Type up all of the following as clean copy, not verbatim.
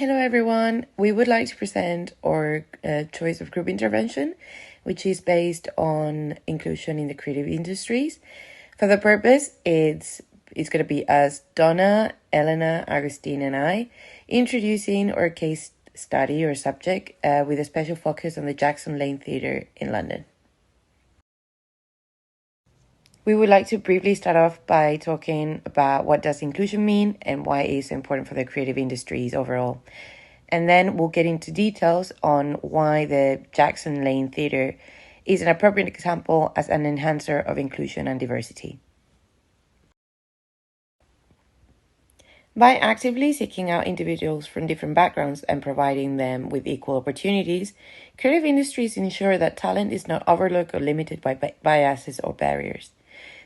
Hello everyone, we would like to present our choice of group intervention, which is based on inclusion in the creative industries. For the purpose, it's going to be us, Donna, Elena, Agustin, and I, introducing our case study or subject with a special focus on the Jackson Lane Theatre in London. We would like to briefly start off by talking about what does inclusion mean and why it is important for the creative industries overall. And then we'll get into details on why the Jackson Lane Theatre is an appropriate example as an enhancer of inclusion and diversity. By actively seeking out individuals from different backgrounds and providing them with equal opportunities, creative industries ensure that talent is not overlooked or limited by biases or barriers.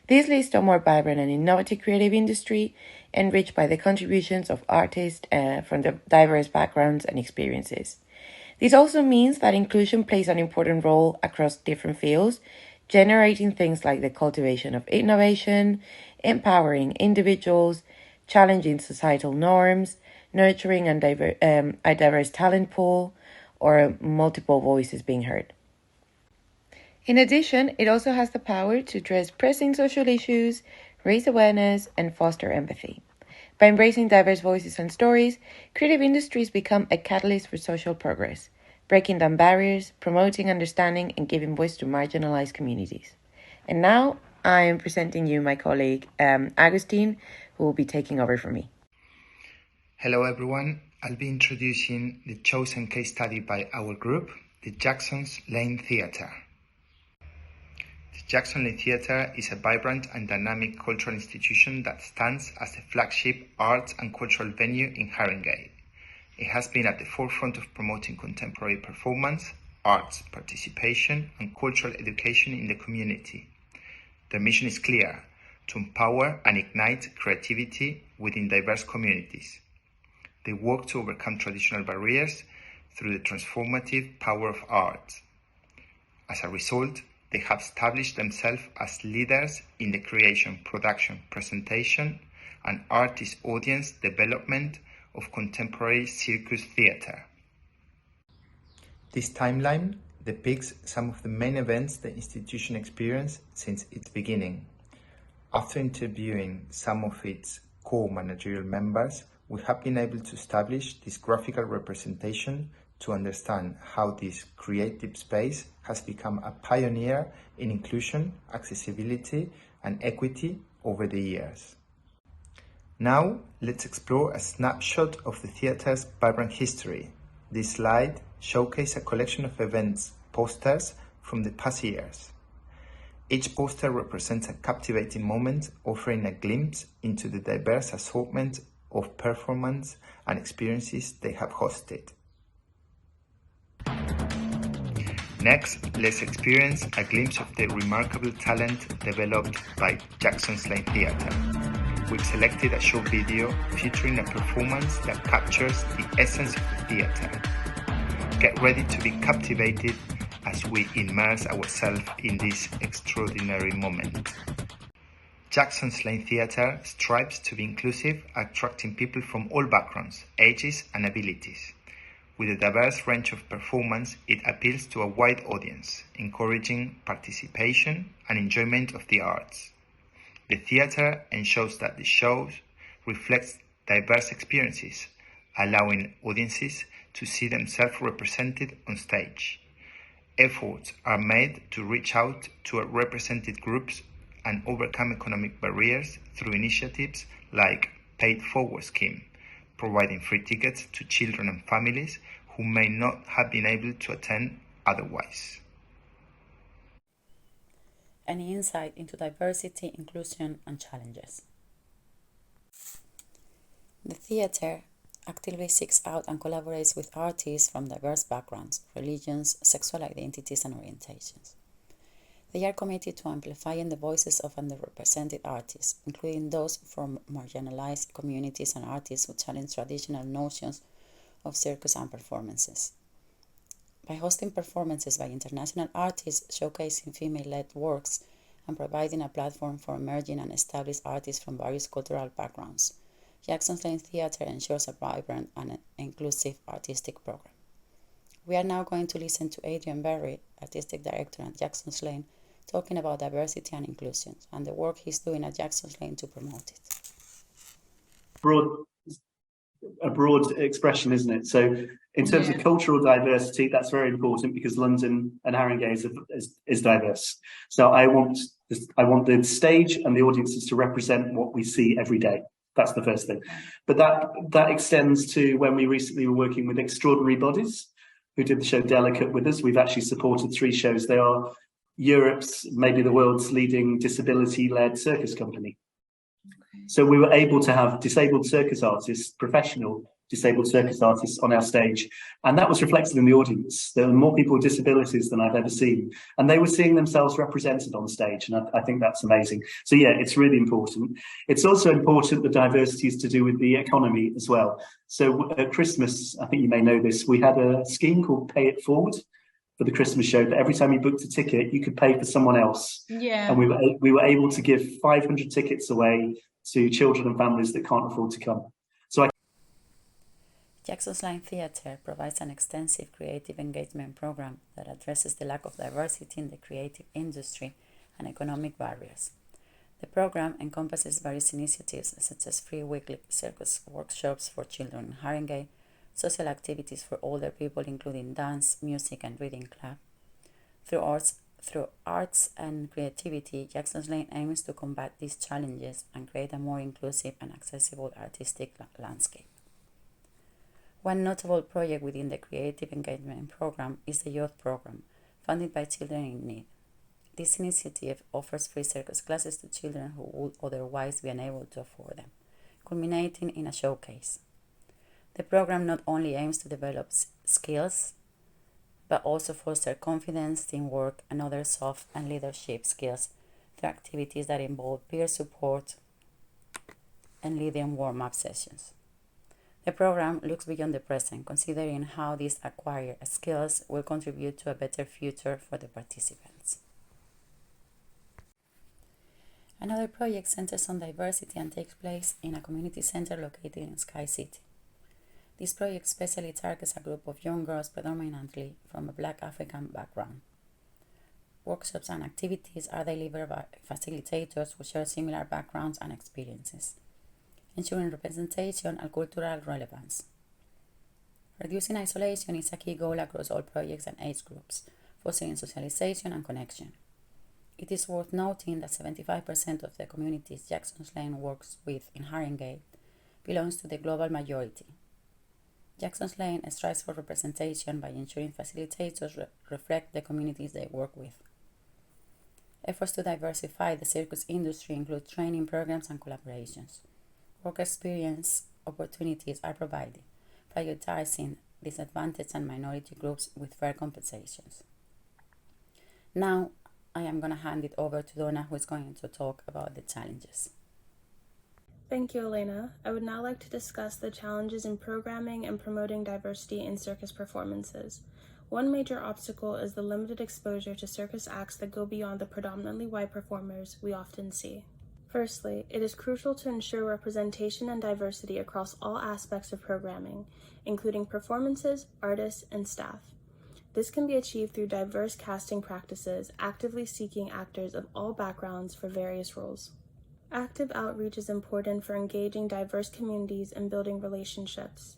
This leads to a more vibrant and innovative creative industry, enriched by the contributions of artists from diverse backgrounds and experiences. This also means that inclusion plays an important role across different fields, generating things like the cultivation of innovation, empowering individuals, challenging societal norms, nurturing a diverse talent pool, or multiple voices being heard. In addition, it also has the power to address pressing social issues, raise awareness, and foster empathy. By embracing diverse voices and stories, creative industries become a catalyst for social progress, breaking down barriers, promoting understanding, and giving voice to marginalized communities. And now, I am presenting you my colleague, Agustin, who will be taking over from me. Hello everyone, I'll be introducing the chosen case study by our group, the Jackson Lane Theatre. The Jackson Lane Theatre is a vibrant and dynamic cultural institution that stands as the flagship arts and cultural venue in Haringey. It has been at the forefront of promoting contemporary performance, arts participation, and cultural education in the community. Their mission is clear: to empower and ignite creativity within diverse communities. They work to overcome traditional barriers through the transformative power of art. As a result, they have established themselves as leaders in the creation, production, presentation, and artist audience development of contemporary circus theatre. This timeline depicts some of the main events the institution experienced since its beginning. After interviewing some of its core managerial members, we have been able to establish this graphical representation to understand how this creative space has become a pioneer in inclusion, accessibility, and equity over the years. Now, let's explore a snapshot of the theatre's vibrant history. This slide showcases a collection of events posters from the past years. Each poster represents a captivating moment, offering a glimpse into the diverse assortment of performance and experiences they have hosted. Next, let's experience a glimpse of the remarkable talent developed by Jackson Lane Theatre. We've selected a short video featuring a performance that captures the essence of the theatre. Get ready to be captivated as we immerse ourselves in this extraordinary moment. Jackson Lane Theatre strives to be inclusive, attracting people from all backgrounds, ages, and abilities. With a diverse range of performance, it appeals to a wide audience, encouraging participation and enjoyment of the arts. The theatre ensures that the shows reflects diverse experiences, allowing audiences to see themselves represented on stage. Efforts are made to reach out to represented groups and overcome economic barriers through initiatives like Paid Forward Scheme, providing free tickets to children and families who may not have been able to attend otherwise. An insight into diversity, inclusion, and challenges. The theatre actively seeks out and collaborates with artists from diverse backgrounds, religions, sexual identities, and orientations. They are committed to amplifying the voices of underrepresented artists, including those from marginalized communities and artists who challenge traditional notions of circus and performances. By hosting performances by international artists showcasing female-led works and providing a platform for emerging and established artists from various cultural backgrounds, Jackson's Lane Theatre ensures a vibrant and inclusive artistic program. We are now going to listen to Adrian Berry, Artistic Director at Jackson's Lane, talking about diversity and inclusion and the work he's doing at Jackson's Lane to promote it. A broad expression, isn't it? So in terms of cultural diversity, that's very important because London and Haringey is diverse. So I want the stage and the audiences to represent what we see every day. That's the first thing. But that extends to when we recently were working with extraordinary bodies who did the show Delicate with us. We've actually supported 3 shows. They are Europe's, maybe the world's leading disability-led circus company. So we were able to have disabled circus artists, professional disabled circus artists on our stage. And that was reflected in the audience. There were more people with disabilities than I've ever seen. And they were seeing themselves represented on stage. And I think that's amazing. So yeah, it's really important. It's also important that diversity is to do with the economy as well. So at Christmas, I think you may know this, we had a scheme called Pay It Forward for the Christmas show, that every time you booked a ticket, you could pay for someone else. Yeah. And we were able to give 500 tickets away to children and families that can't afford to come. Jackson's Lane Theatre provides an extensive creative engagement program that addresses the lack of diversity in the creative industry and economic barriers. The program encompasses various initiatives such as free weekly circus workshops for children in Haringey, social activities for older people including dance, music and reading club. Through arts and creativity, Jackson's Lane aims to combat these challenges and create a more inclusive and accessible artistic landscape. One notable project within the Creative Engagement Program is the Youth Program, funded by Children in Need. This initiative offers free circus classes to children who would otherwise be unable to afford them, culminating in a showcase. The program not only aims to develop skills, but also foster confidence, teamwork, and other soft and leadership skills through activities that involve peer support and leading warm-up sessions. The program looks beyond the present, considering how these acquired skills will contribute to a better future for the participants. Another project centers on diversity and takes place in a community center located in Sky City. This project especially targets a group of young girls predominantly from a Black African background. Workshops and activities are delivered by facilitators who share similar backgrounds and experiences, ensuring representation and cultural relevance. Reducing isolation is a key goal across all projects and age groups, fostering socialization and connection. It is worth noting that 75% of the communities Jackson's Lane works with in Haringey belongs to the global majority. Jackson's Lane strives for representation by ensuring facilitators reflect the communities they work with. Efforts to diversify the circus industry include training programs and collaborations. Work experience opportunities are provided, prioritizing disadvantaged and minority groups with fair compensations. Now, I am going to hand it over to Donna, who is going to talk about the challenges. Thank you, Elena. I would now like to discuss the challenges in programming and promoting diversity in circus performances. One major obstacle is the limited exposure to circus acts that go beyond the predominantly white performers we often see. Firstly, it is crucial to ensure representation and diversity across all aspects of programming, including performances, artists, and staff. This can be achieved through diverse casting practices, actively seeking actors of all backgrounds for various roles. Active outreach is important for engaging diverse communities and building relationships.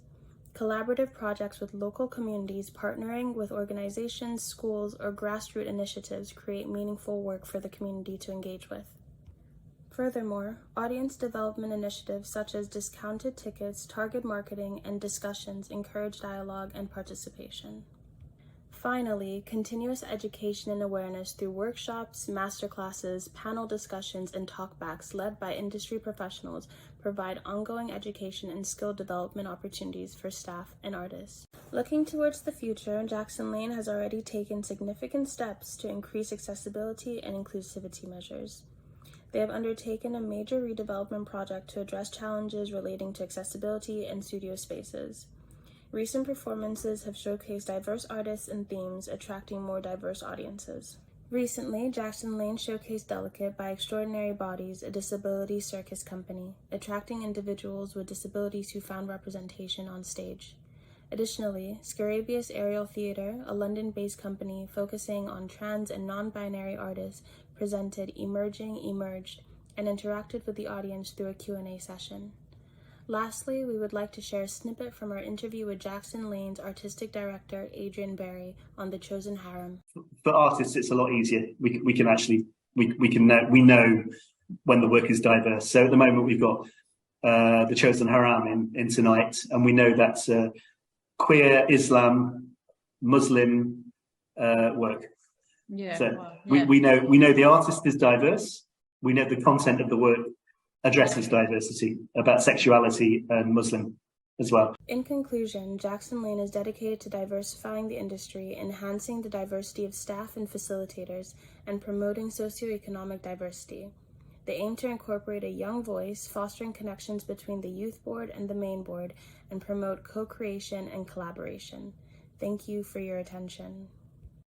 Collaborative projects with local communities partnering with organizations, schools, or grassroots initiatives create meaningful work for the community to engage with. Furthermore, audience development initiatives such as discounted tickets, target marketing, and discussions encourage dialogue and participation. Finally, continuous education and awareness through workshops, masterclasses, panel discussions, and talkbacks led by industry professionals provide ongoing education and skill development opportunities for staff and artists. Looking towards the future, Jackson Lane has already taken significant steps to increase accessibility and inclusivity measures. They have undertaken a major redevelopment project to address challenges relating to accessibility and studio spaces. Recent performances have showcased diverse artists and themes, attracting more diverse audiences. Recently, Jackson Lane showcased Delicate by Extraordinary Bodies, a disability circus company, attracting individuals with disabilities who found representation on stage. Additionally, Scarabeus Aerial Theatre, a London-based company focusing on trans and non-binary artists, presented Emerging Emerged and interacted with the audience through a Q&A session. Lastly, we would like to share a snippet from our interview with Jackson Lane's artistic director, Adrian Berry, on The Chosen Harem. For artists, it's a lot easier. We know when the work is diverse. So at the moment, we've got The Chosen Harem in tonight, and we know that's queer, Islam, Muslim work. Yeah. So Wow. Yeah. we know the artist is diverse. We know the content of the work addresses diversity about sexuality and Muslim as well. In conclusion, Jackson Lane is dedicated to diversifying the industry, enhancing the diversity of staff and facilitators, and promoting socioeconomic diversity. They aim to incorporate a young voice, fostering connections between the youth board and the main board, and promote co-creation and collaboration. Thank you for your attention.